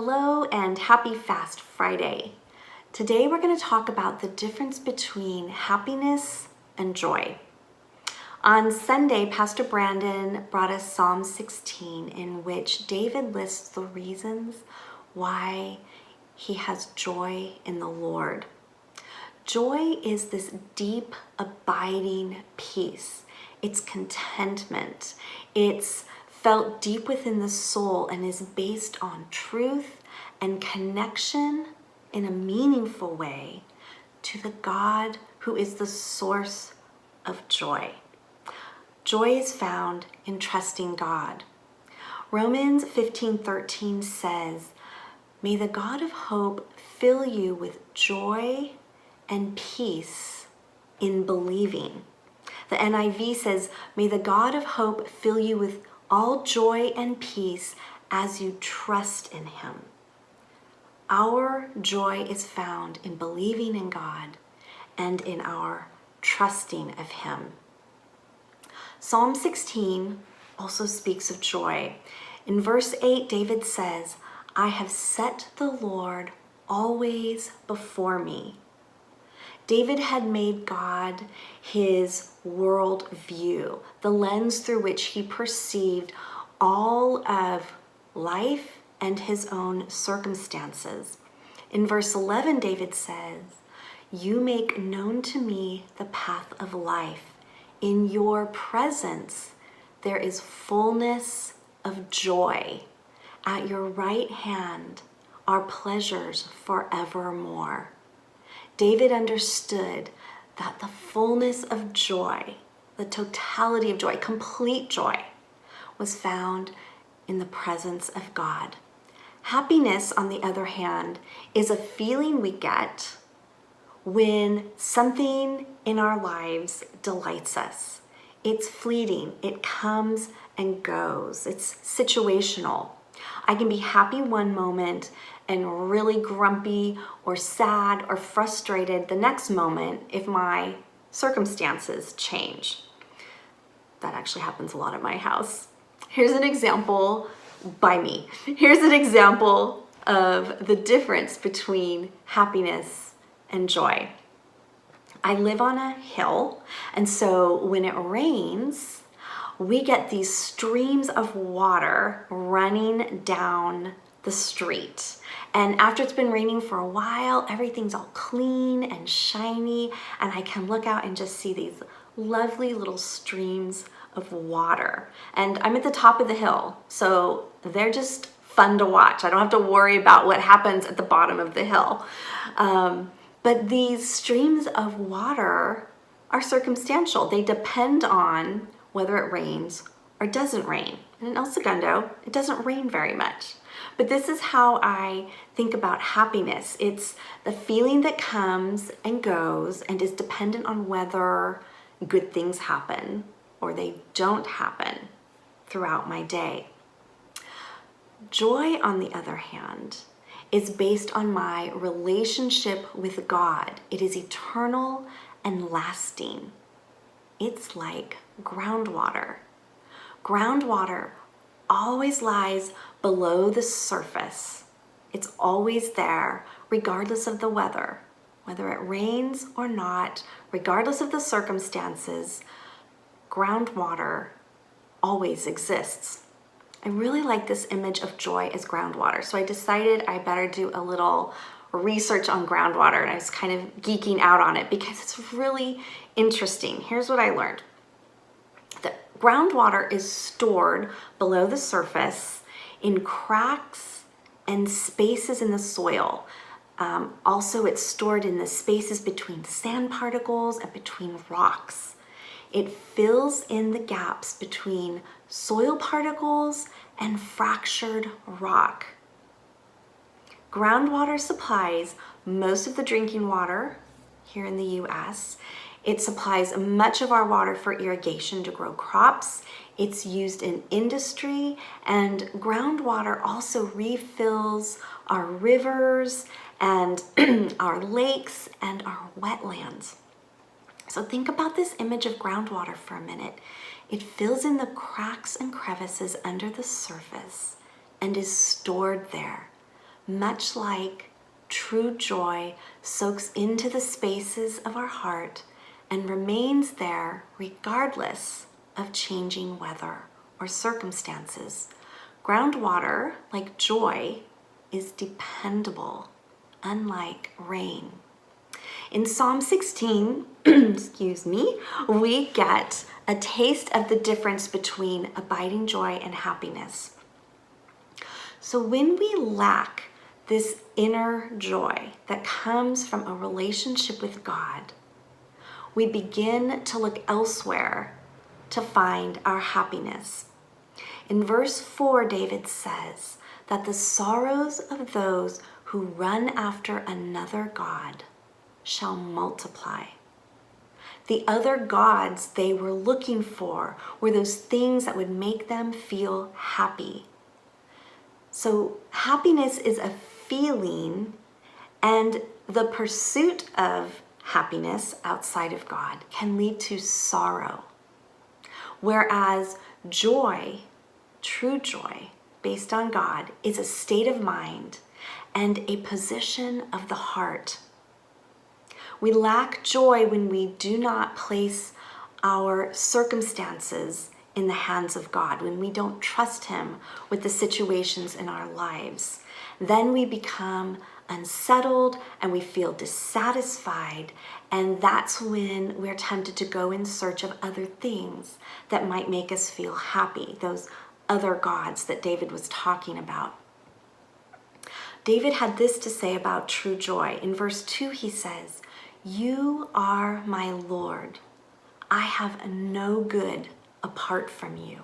Hello and happy Fast Friday. Today we're going to talk about the difference between happiness and joy. On Sunday, Pastor Brandon brought us Psalm 16, in which David lists the reasons why he has joy in the Lord. Joy is this deep, abiding peace. It's contentment. It's felt deep within the soul and is based on truth and connection in a meaningful way to the God who is the source of joy. Joy is found in trusting God. Romans 15:13 says, "May the God of hope fill you with joy and peace in believing." The NIV says, "May the God of hope fill you with all joy and peace as you trust in him." Our joy is found in believing in God and in our trusting of him. Psalm 16 also speaks of joy. In verse 8, David says, "I have set the Lord always before me." David had made God his world view, the lens through which he perceived all of life and his own circumstances. In verse 11, David says, "You make known to me the path of life. In your presence there is fullness of joy. At your right hand are pleasures forevermore." David understood that the fullness of joy, the totality of joy, complete joy, was found in the presence of God. Happiness, on the other hand, is a feeling we get when something in our lives delights us. It's fleeting, it comes and goes, it's situational. I can be happy one moment and really grumpy or sad or frustrated the next moment if my circumstances change. That actually happens a lot at my house. Here's an example by me. Here's an example of the difference between happiness and joy. I live on a hill, and so when it rains, we get these streams of water running down the street. And after it's been raining for a while, everything's all clean and shiny, and I can look out and just see these lovely little streams of water. And I'm at the top of the hill, so they're just fun to watch. I don't have to worry about what happens at the bottom of the hill. But these streams of water are circumstantial. They depend on whether it rains or doesn't rain. And in El Segundo, it doesn't rain very much. But this is how I think about happiness. It's the feeling that comes and goes and is dependent on whether good things happen or they don't happen throughout my day. Joy, on the other hand, is based on my relationship with God. It is eternal and lasting. It's like groundwater. Groundwater always lies below the surface. It's always there, regardless of the weather. Whether it rains or not, regardless of the circumstances, groundwater always exists. I really like this image of joy as groundwater, so I decided I better do a little research on groundwater, and I was kind of geeking out on it because it's really interesting. Here's what I learned. The groundwater is stored below the surface in cracks and spaces in the soil. Also, it's stored in the spaces between sand particles and between rocks. It fills in the gaps between soil particles and fractured rock. Groundwater supplies most of the drinking water here in the US. It supplies much of our water for irrigation to grow crops. It's used in industry, and groundwater also refills our rivers and our lakes and our wetlands. So think about this image of groundwater for a minute. It fills in the cracks and crevices under the surface and is stored there, much like true joy soaks into the spaces of our heart and remains there regardless of changing weather or circumstances. Groundwater, like joy, is dependable, unlike rain. In Psalm 16, we get a taste of the difference between abiding joy and happiness. So when we lack this inner joy that comes from a relationship with God, we begin to look elsewhere to find our happiness. In verse 4, David says that the sorrows of those who run after another god shall multiply. The other gods they were looking for were those things that would make them feel happy. So happiness is a feeling, and the pursuit of happiness outside of God can lead to sorrow. Whereas joy, true joy, based on God, is a state of mind and a position of the heart. We lack joy when we do not place our circumstances in the hands of God, when we don't trust Him with the situations in our lives. Then we become unsettled and we feel dissatisfied, and that's when we're tempted to go in search of other things that might make us feel happy, those other gods that David was talking about. David had this to say about true joy. In verse 2, he says, "You are my Lord. I have no good apart from you."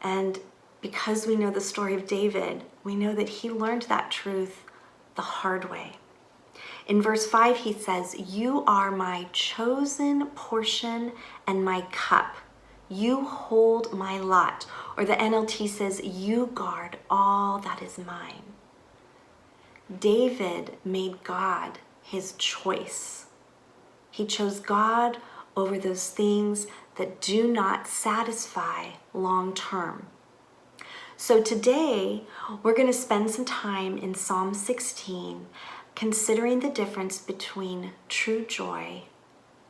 And because we know the story of David, we know that he learned that truth the hard way. In verse 5, he says, "You are my chosen portion and my cup. You hold my lot." Or the NLT says, "You guard all that is mine." David made God his choice. He chose God over those things that do not satisfy long term. So today, we're going to spend some time in Psalm 16 considering the difference between true joy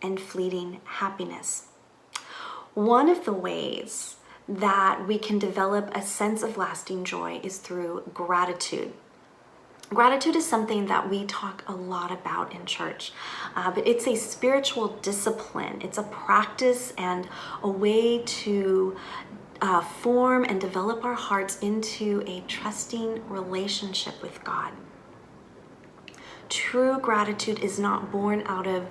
and fleeting happiness. One of the ways that we can develop a sense of lasting joy is through gratitude. Gratitude is something that we talk a lot about in church, but it's a spiritual discipline. It's a practice and a way to form and develop our hearts into a trusting relationship with God. True gratitude is not born out of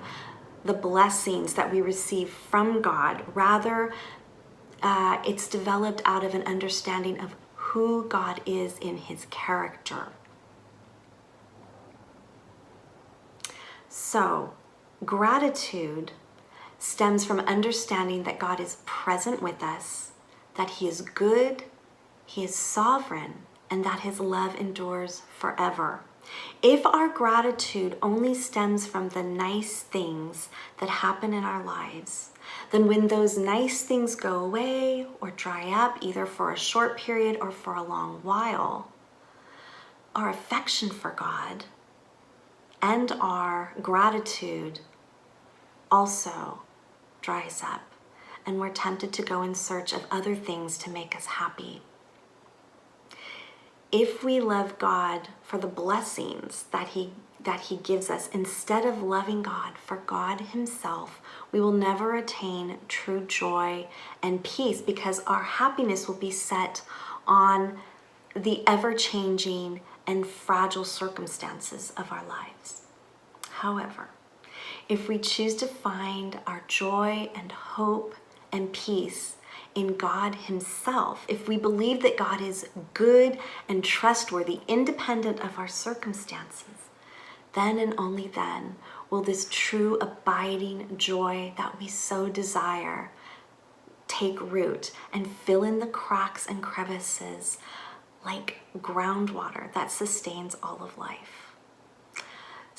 the blessings that we receive from God. Rather, it's developed out of an understanding of who God is in His character. So, gratitude stems from understanding that God is present with us, that He is good, He is sovereign, and that His love endures forever. If our gratitude only stems from the nice things that happen in our lives, then when those nice things go away or dry up, either for a short period or for a long while, our affection for God and our gratitude also dries up, and we're tempted to go in search of other things to make us happy. If we love God for the blessings that He gives us, instead of loving God for God Himself, we will never attain true joy and peace, because our happiness will be set on the ever-changing and fragile circumstances of our lives. However, if we choose to find our joy and hope and peace in God Himself, if we believe that God is good and trustworthy, independent of our circumstances, then and only then will this true abiding joy that we so desire take root and fill in the cracks and crevices like groundwater that sustains all of life.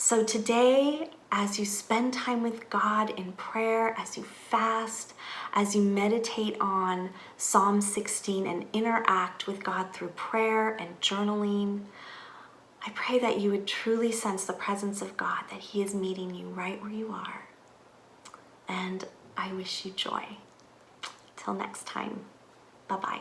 So today, as you spend time with God in prayer, as you fast, as you meditate on Psalm 16 and interact with God through prayer and journaling, I pray that you would truly sense the presence of God, that He is meeting you right where you are. And I wish you joy. Till next time, bye-bye.